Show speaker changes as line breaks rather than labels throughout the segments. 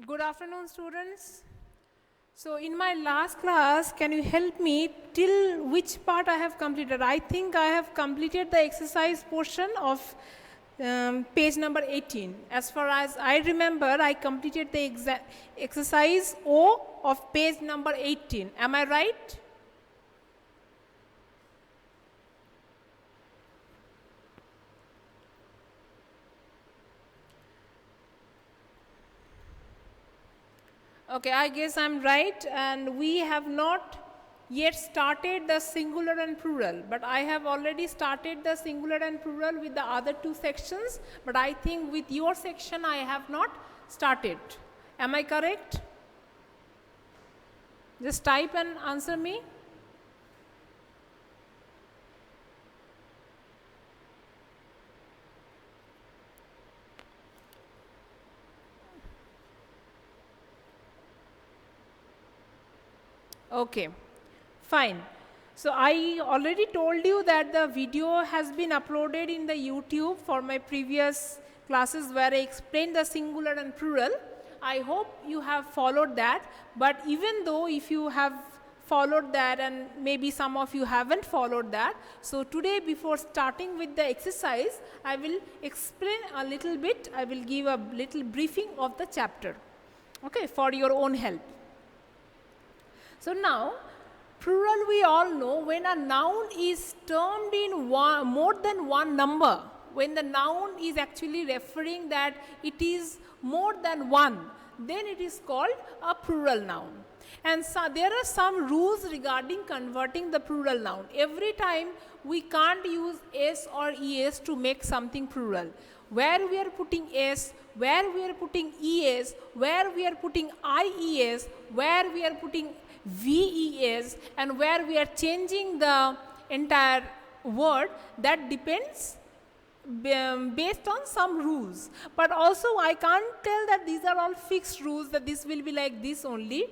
Good afternoon, students. So, in my last class, can you help me till which part I have completed? I think I have completed the exercise portion of page number 18. As far as I remember, I completed the exercise O of page number 18. Am I right? Okay, I guess I'm right, and we have not yet started the singular and plural, but I have already started the singular and plural with the other two sections, but I think with your section I have not started. Am I correct? Just type and answer me. Okay, fine. So I already told you that the video has been uploaded in the YouTube for my previous classes where I explained the singular and plural. I hope you have followed that, but even though if you have followed that and maybe some of you haven't followed that, so today before starting with the exercise, I will explain a little bit, I will give a little briefing of the chapter, okay, for your own help. So now, plural we all know when a noun is termed in more than one number, when the noun is actually referring that it is more than one, then it is called a plural noun. And so there are some rules regarding converting the plural noun. Every time we can't use s or es to make something plural. Where we are putting s, where we are putting es, where we are putting ies, where we are putting VES, and where we are changing the entire word, that depends based on some rules. But also I can't tell that these are all fixed rules, that this will be like this only.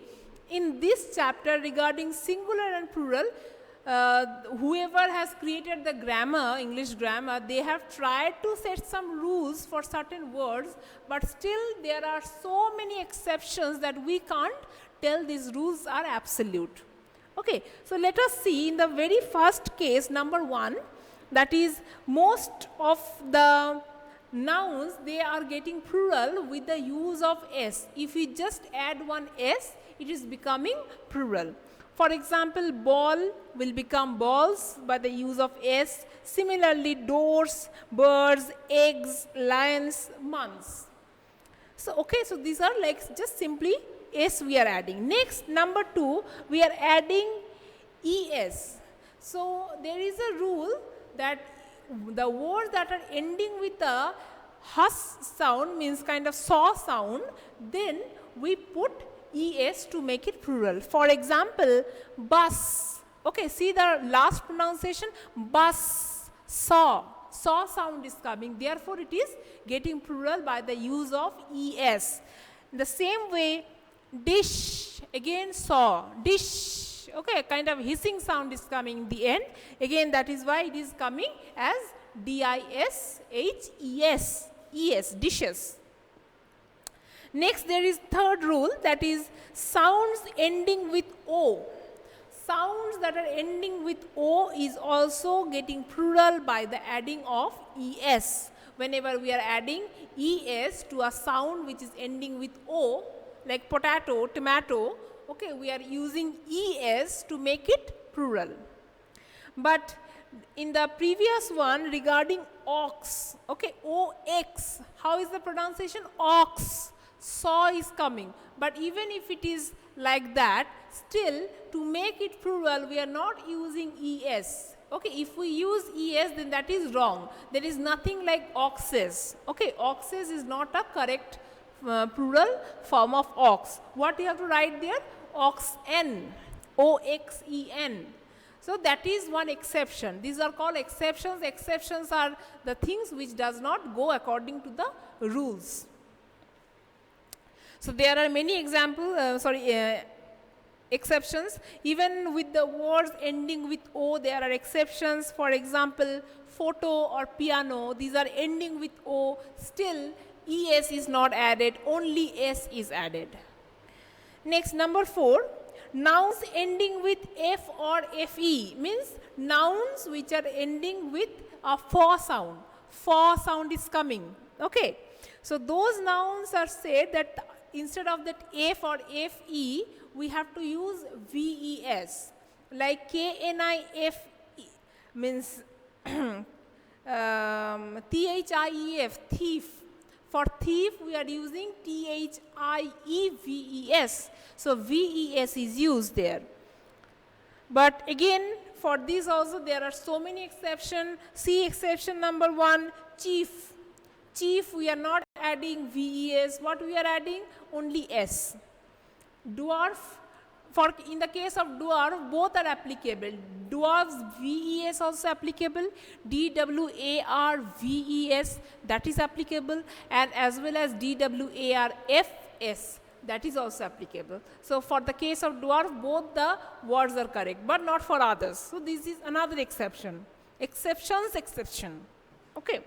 In this chapter regarding singular and plural, whoever has created the grammar, English grammar, they have tried to set some rules for certain words, but still there are so many exceptions that we can't tell these rules are absolute. Okay, so let us see in the very first case, number 1, that is most of the nouns, they are getting plural with the use of s. If we just add one s, it is becoming plural. For example, ball will become balls by the use of s. Similarly, doors, birds, eggs, lions, months. So, okay, so these are like just simply s we are adding. Next, number 2, we are adding es. So, there is a rule that the words that are ending with a hus sound, means kind of saw sound, then we put es to make it plural. For example, bus. Okay, see the last pronunciation, bus, saw. Saw sound is coming, therefore it is getting plural by the use of es. The same way, dish, again saw, dish, okay, kind of hissing sound is coming in the end, again that is why it is coming as dishes, es, dishes. Next, there is third rule, that is sounds ending with o. Sounds that are ending with o is also getting plural by the adding of es. Whenever we are adding es to a sound which is ending with o, like potato, tomato, okay, we are using es to make it plural. But in the previous one regarding ox, okay, ox, how is the pronunciation? Ox. Saw is coming, but even if it is like that, still to make it plural we are not using es. Okay, if we use es, then that is wrong. There is nothing like oxes. Okay, oxes is not a correct plural form of ox. What you have to write there? Oxen, oxen. So that is one exception. These are called exceptions. Exceptions are the things which does not go according to the rules. So there are many exceptions. Even with the words ending with o, there are exceptions. For example, photo or piano, these are ending with o. Still, es is not added, only s is added. Next, number 4, nouns ending with f or fe means nouns which are ending with a fa sound. Fa sound is coming. Okay. So those nouns are said that instead of that f or fe, we have to use ves. Like knif means thief, thief. For thief, we are using thieves. So ves is used there. But again, for this also there are so many exceptions. See exception number 1, chief. Chief, we are not adding ves. What we are adding? Only s. Dwarf, in the case of dwarf, both are applicable. Dwarfs, ves also applicable. dwarves, that is applicable. And as well as dwarfs, that is also applicable. So for the case of dwarf, both the words are correct, but not for others. So this is another exception. Exception. Okay.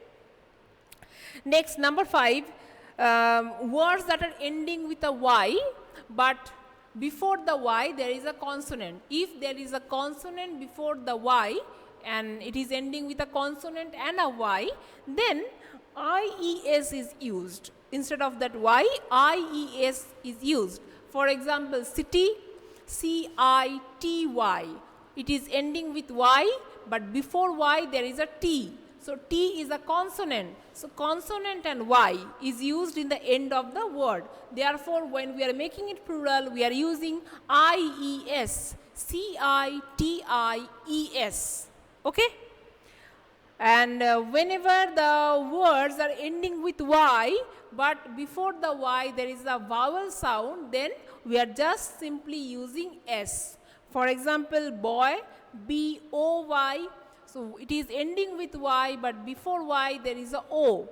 Next, number 5, words that are ending with a y, but before the y there is a consonant. If there is a consonant before the y and it is ending with a consonant and a y, then ies is used. Instead of that y, ies is used. For example, city, city. It is ending with y, but before y there is a t. So t is a consonant. So consonant and y is used in the end of the word. Therefore, when we are making it plural, we are using ies, cities. Okay? And whenever the words are ending with y, but before the y there is a vowel sound, then we are just simply using s. For example, boy, boy. So it is ending with y, but before y there is a o.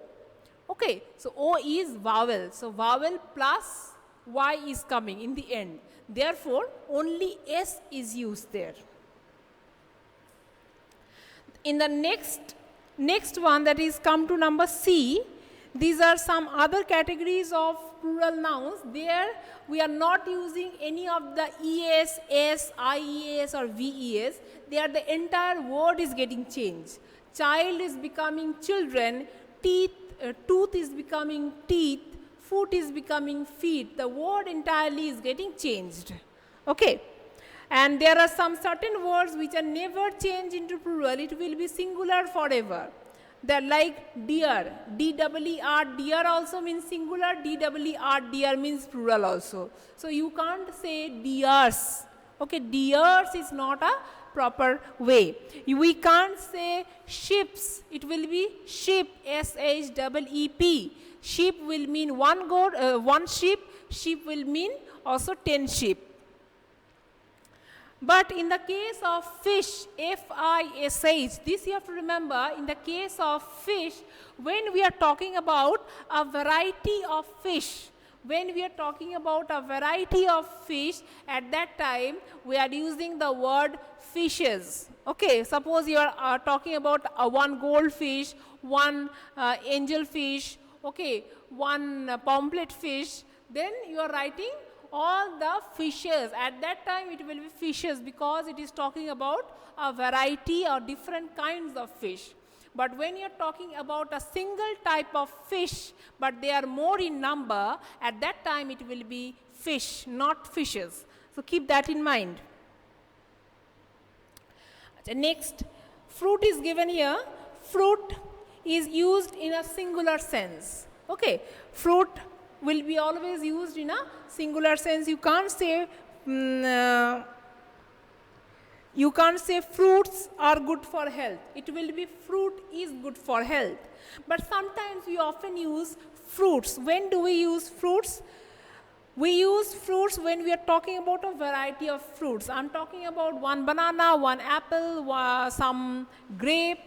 Okay, so o is vowel. So vowel plus y is coming in the end. Therefore, only s is used there. In the next one, that is come to number C, these are some other categories of plural nouns. There we are not using any of the es, s, ies or ves. There the entire word is getting changed. Child is becoming children, tooth is becoming teeth, foot is becoming feet. The word entirely is getting changed. Okay. And there are some certain words which are never changed into plural. It will be singular forever. They are like deer. D-E-E-R, deer also means singular. D-E-E-R, deer means plural also. So you can't say deers. Okay, deers is not a proper way. We can't say ships. It will be sheep, S-H-E-E-P. Sheep will mean one goat, one sheep. Sheep will mean also 10 sheep. But in the case of fish, F-I-S-H, this you have to remember, in the case of fish, when we are talking about a variety of fish, at that time, we are using the word fishes. Okay, suppose you are talking about one goldfish, one angelfish, okay, one pomfret fish, then you are writing all the fishes. At that time it will be fishes because it is talking about a variety or different kinds of fish. But when you are talking about a single type of fish, but they are more in number, at that time it will be fish, not fishes. So keep that in mind. Next, fruit is given here. Fruit is used in a singular sense. Okay, fruit will be always used in a singular sense. You can't say fruits are good for health. It will be fruit is good for health. But sometimes we often use fruits. When do we use fruits? We use fruits when we are talking about a variety of fruits. I'm talking about one banana, one apple, some grapes.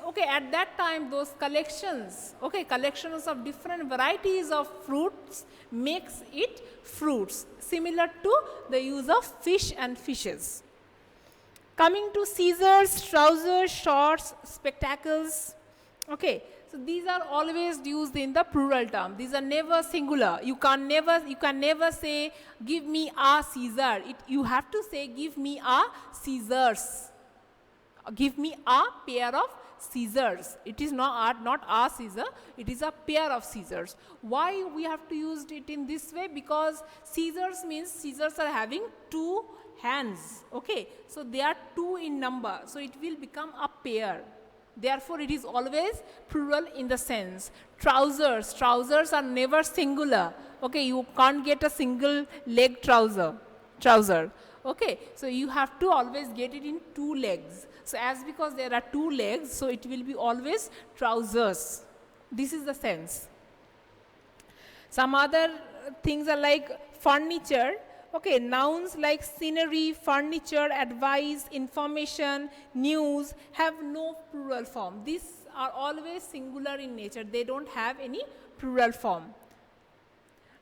Okay, at that time those collections of different varieties of fruits makes it fruits, similar to the use of fish and fishes. Coming to scissors, trousers, shorts, spectacles. Okay, So these are always used in the plural term. These are never singular. You can never say, give me a Caesar. You have to say, give me a Caesars. Give me a pair of scissors. It is not a scissor, it is a pair of scissors. Why we have to use it in this way? Because scissors means scissors are having two hands. Okay, so they are two in number, so it will become a pair. Therefore, it is always plural in the sense. Trousers are never singular. Okay, you can't get a single leg trouser. Okay, so you have to always get it in two legs. So as because there are two legs, so it will be always trousers. This is the sense. Some other things are like furniture. Okay, nouns like scenery, furniture, advice, information, news have no plural form. These are always singular in nature. They don't have any plural form.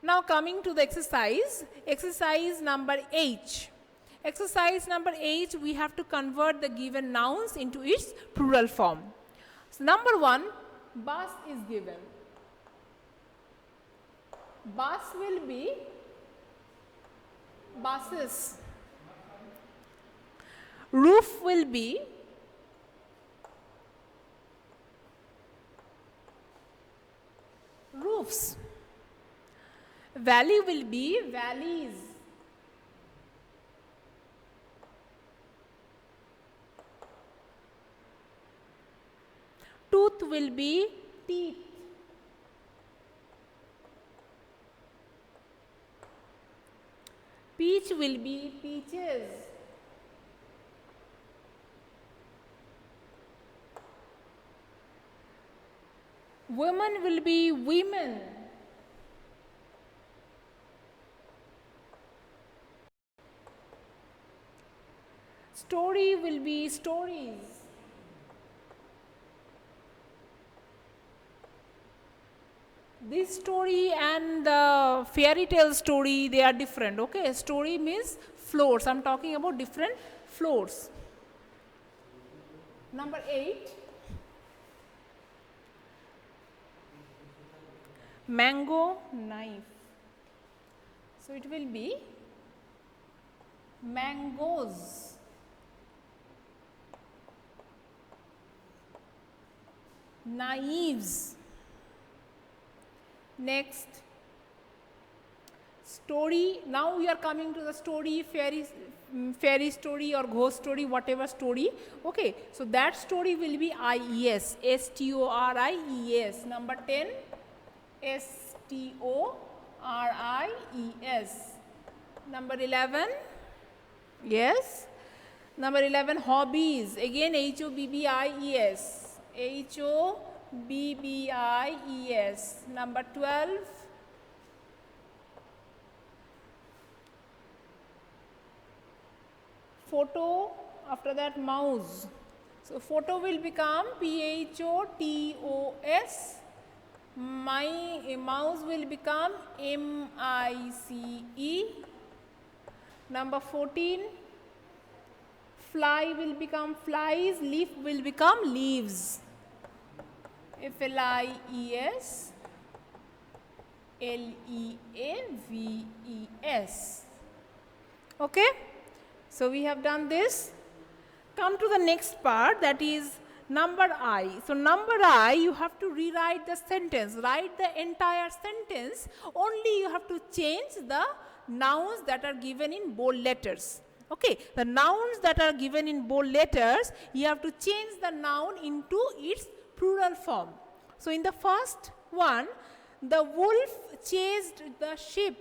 Now coming to the exercise number H. Exercise number H, we have to convert the given nouns into its plural form. So number 1, bus is given. Bus will be buses. Roof will be roofs. Valley will be valleys. Tooth will be teeth. Peach will be peaches. Woman will be women. Story will be stories. This story and the fairy tale story, they are different. Okay, story means floors. I'm talking about different floors. Number 8, mango knife. So it will be mangoes. Knives. Next, story. Now we are coming to the story, fairy story or ghost story, whatever story. Okay, so that story will be IES, STORIES. Number 10, STORIES. Number 11, yes. Number 11, hobbies. Again, HOBBIES. HOBBIES. Number 12, photo. After that, mouse. So photo will become PHOTOS. My mouse will become MICE. Number 14, fly will become flies. Leaf will become leaves. FLIES, LEAVES. Okay, so we have done this. Come to the next part, that is number I. So number I, you have to rewrite the sentence, write the entire sentence, only you have to change the nouns that are given in bold letters. Okay, the nouns that are given in bold letters, you have to change the noun into its plural form. So in the first one, the wolf chased the sheep.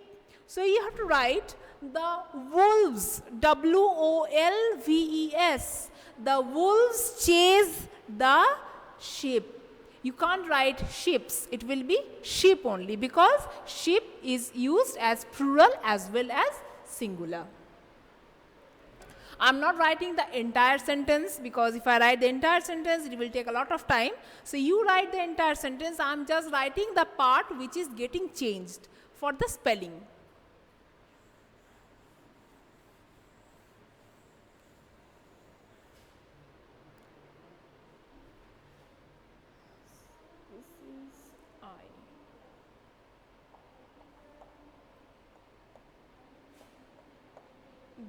So you have to write the wolves, WOLVES. The wolves chase the sheep. You can't write ships, it will be sheep only, because sheep is used as plural as well as singular. I'm not writing the entire sentence, because if I write the entire sentence, it will take a lot of time. So you write the entire sentence, I'm just writing the part which is getting changed for the spelling.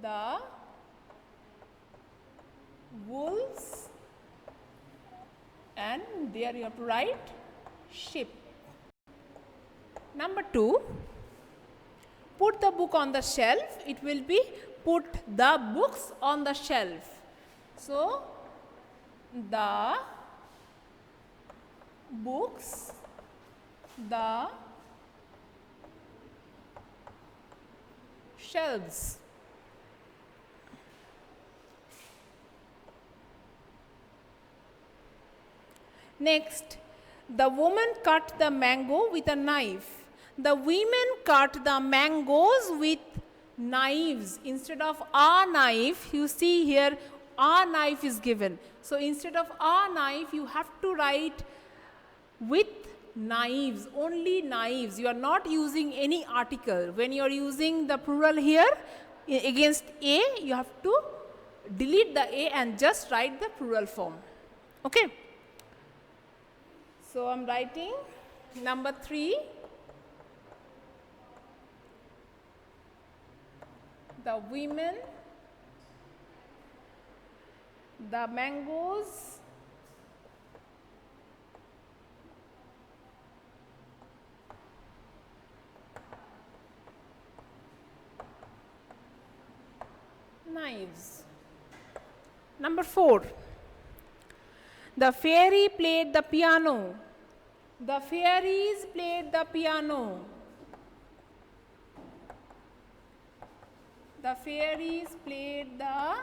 the wolves, and there you have to write sheep. Number 2, put the book on the shelf. It will be put the books on the shelf. So, the books, the shelves. Next, the woman cut the mango with a knife. The women cut the mangoes with knives. Instead of a knife, you see here a knife is given. So instead of a knife, you have to write with knives, only knives. You are not using any article. When you are using the plural here against a, you have to delete the a and just write the plural form. Okay. So I am writing number 3. The women, the mangoes, knives. Number 4. The fairy played the piano. The fairies played the piano. The fairies played the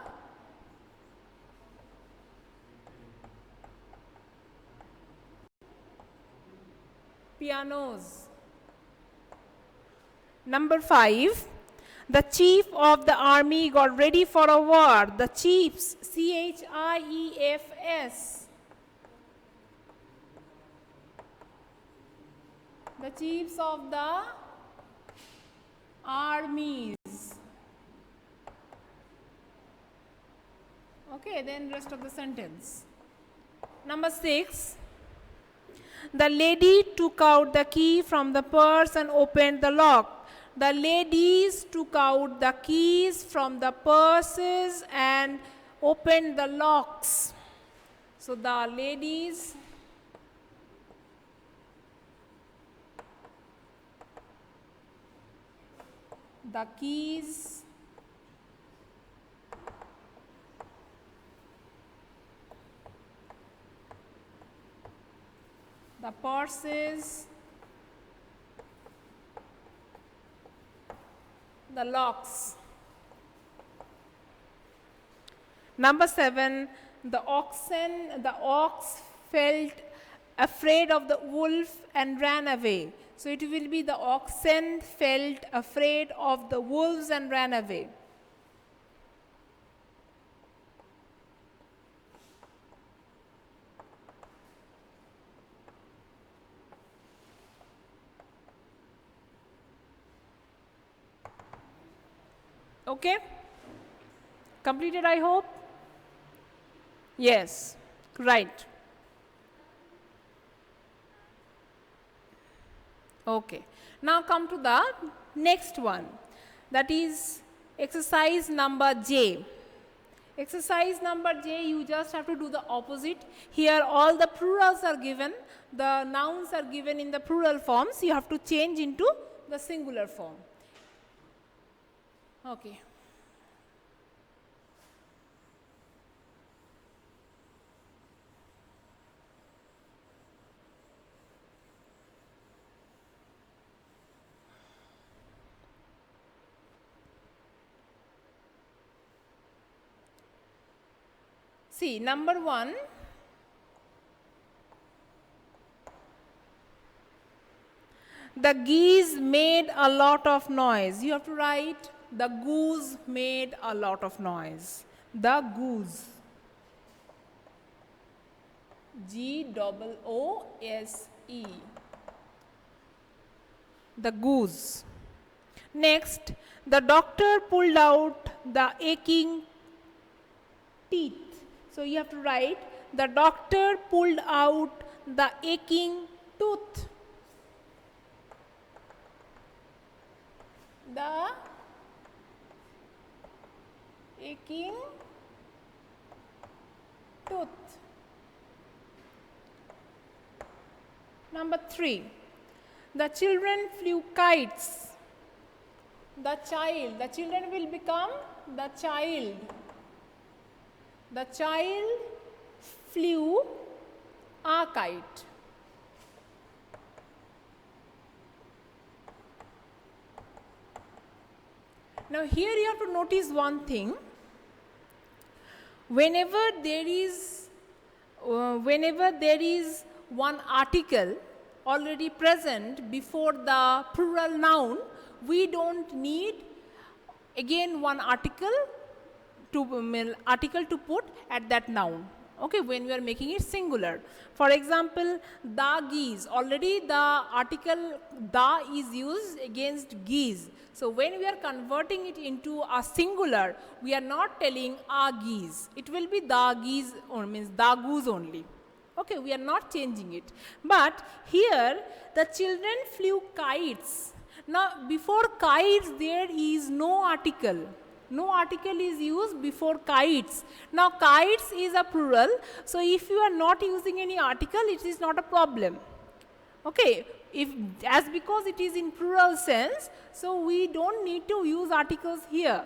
pianos. Number 5. The chief of the army got ready for a war. The chiefs, CHIEFS. The chiefs of the armies. Okay, then rest of the sentence. Number 6. The lady took out the key from the purse and opened the lock. The ladies took out the keys from the purses and opened the locks. So the ladies the keys, the purses, the locks. Number 7, the ox felt afraid of the wolf and ran away. So it will be the oxen felt afraid of the wolves and ran away. Okay? Completed, I hope? Yes, right. Okay. Now come to the next one. That is exercise number J. Exercise number J, you just have to do the opposite. Here all the plurals are given. The nouns are given in the plural forms. You have to change into the singular form. Okay. See, number 1, the geese made a lot of noise. You have to write the goose made a lot of noise. The goose. Goose. The goose. Next, the doctor pulled out the aching teeth. So you have to write, the doctor pulled out the aching tooth. The aching tooth. Number 3, the children flew kites. The children will become the child. The child flew a kite. Now here you have to notice one thing. Whenever there is one article already present before the plural noun, we don't need again one article to put at that noun. Okay, when we are making it singular. For example, the geese. Already the article the is used against geese. So when we are converting it into a singular, we are not telling a geese. It will be the geese, or means the goose only. Okay, we are not changing it. But here the children flew kites. Now before kites there is no article. No article is used before kites. Now kites is a plural, so if you are not using any article, it is not a problem. Okay, because it is in plural sense, so we don't need to use articles here.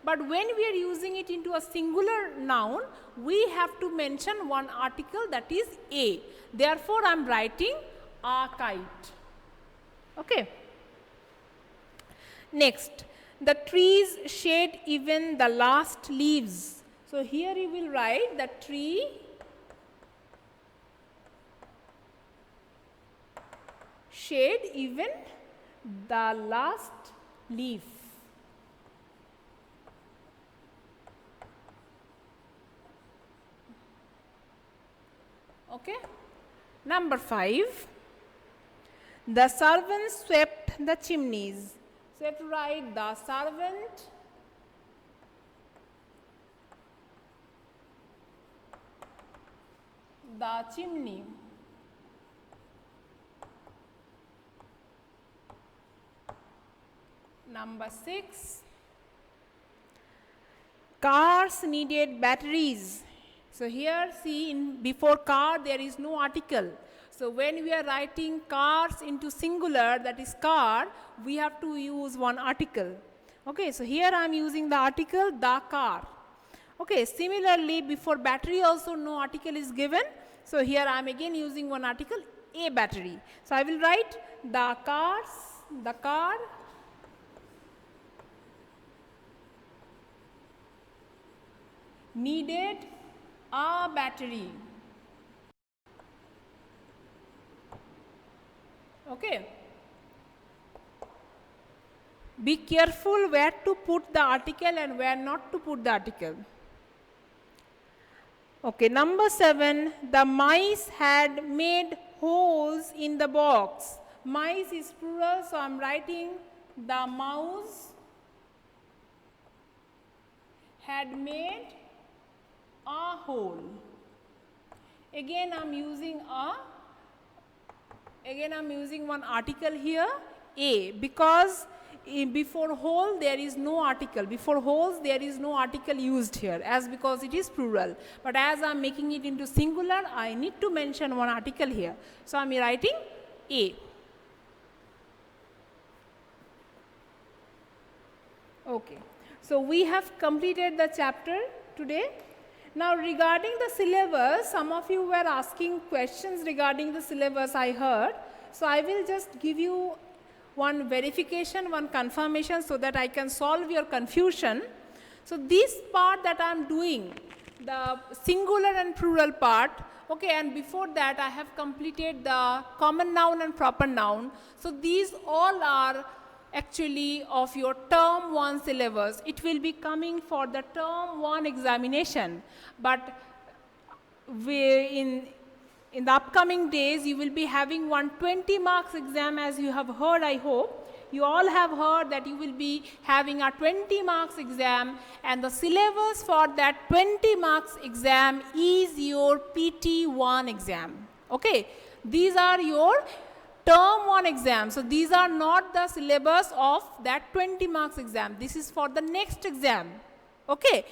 But when we are using it into a singular noun, we have to mention one article, that is a. Therefore, I am writing a kite. Okay. Next, the trees shed even the last leaves. So here you will write the tree shed even the last leaf. Okay. Number 5, the servants swept the chimneys. So you have to write the servant the chimney. Number 6, cars needed batteries. So here see, before car there is no article. So when we are writing cars into singular, that is car, we have to use one article. Okay, so here I am using the article the car. Okay, similarly before battery also no article is given. So here I am again using one article, a battery. So I will write the car needed a battery. Okay. Be careful where to put the article and where not to put the article. Okay, number 7, the mice had made holes in the box. Mice is plural, so I am writing the mouse had made a hole. Again I am using one article here, a, because before hole there is no article. Before holes there is no article used here, as because it is plural. But as I am making it into singular, I need to mention one article here. So I am writing a. Okay. So we have completed the chapter today. Now regarding the syllabus, some of you were asking questions regarding the syllabus, I heard. So I will just give you one verification, one confirmation, so that I can solve your confusion. So this part that I am doing, the singular and plural part, okay, and before that I have completed the common noun and proper noun. So these all are actually of your term 1 syllabus. It will be coming for the term 1 examination, but in the upcoming days you will be having one 20 marks exam, as you have heard. I hope you all have heard that you will be having a 20 marks exam, and the syllabus for that 20 marks exam is your PT1 exam. Okay, these are your term 1 exam. So these are not the syllabus of that 20 marks exam. This is for the next exam. Okay,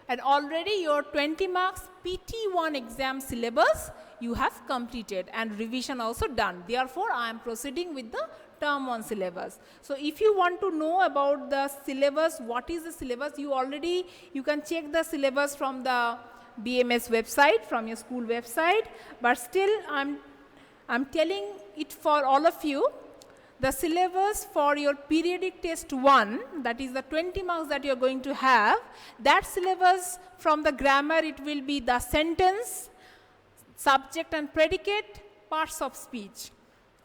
and already your 20 marks PT1 exam syllabus you have completed and revision also done. Therefore, I am proceeding with the term 1 syllabus. So, if you want to know about the syllabus, what is the syllabus, you can check the syllabus from the BMS website, from your school website, but still I'm telling it for all of you. The syllabus for your periodic test 1, that is the 20 marks that you are going to have, that syllabus from the grammar, it will be the sentence, subject and predicate, parts of speech.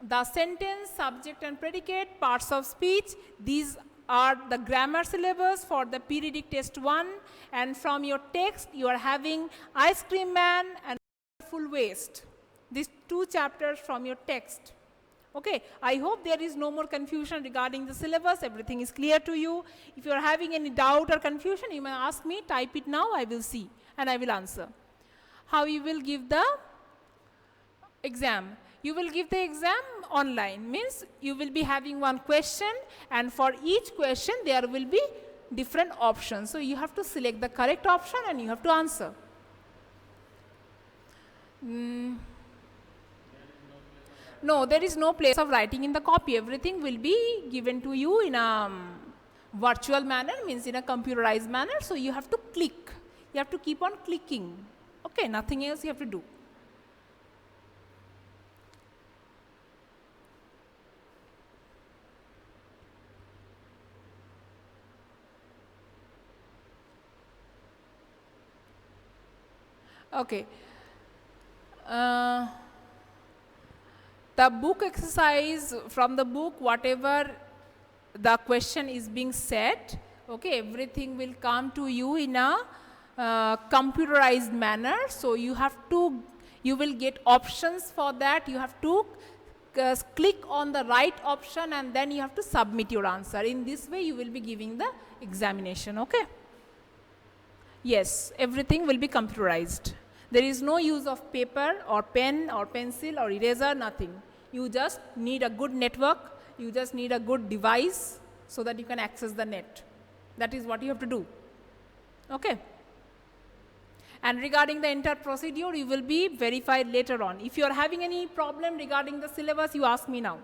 The sentence, subject and predicate, parts of speech, these are the grammar syllabus for the periodic test 1, and from your text you are having Ice Cream Man and Full Waist. These 2 chapters from your text. Okay, I hope there is no more confusion regarding the syllabus, everything is clear to you. If you are having any doubt or confusion, you may ask me, type it now, I will see and I will answer. How you will give the exam? You will give the exam online, means you will be having one question and for each question there will be different options. So, you have to select the correct option and you have to answer. No, there is no place of writing in the copy. Everything will be given to you in a virtual manner, means in a computerized manner. So, you have to click. You have to keep on clicking. Okay, nothing else you have to do. Okay. The book exercise, from the book, whatever the question is being said, okay, everything will come to you in a computerized manner. So, you will get options for that. You have to click on the right option and then you have to submit your answer. In this way, you will be giving the examination. Okay. Yes, everything will be computerized. There is no use of paper or pen or pencil or eraser, nothing. You just need a good network, you just need a good device so that you can access the net. That is what you have to do. Okay. And regarding the entire procedure, you will be verified later on. If you are having any problem regarding the syllabus, you ask me now.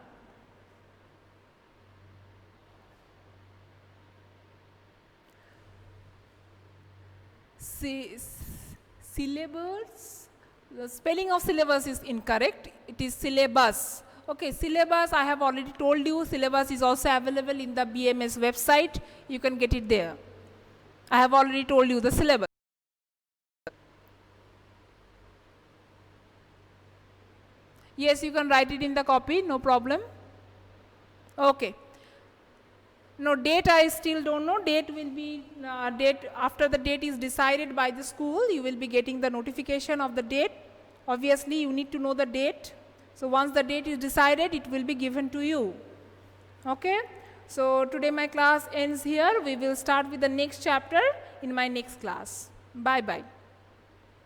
Syllabus, the spelling of syllabus is incorrect. It is syllabus. Okay, syllabus, I have already told you, syllabus is also available in the BMS website. You can get it there. I have already told you the syllabus. Yes, you can write it in the copy, no problem. Okay. No, date I still don't know. Date will be, after the date is decided by the school, you will be getting the notification of the date. Obviously, you need to know the date. So, once the date is decided, it will be given to you. Okay. So, today my class ends here. We will start with the next chapter in my next class. Bye-bye.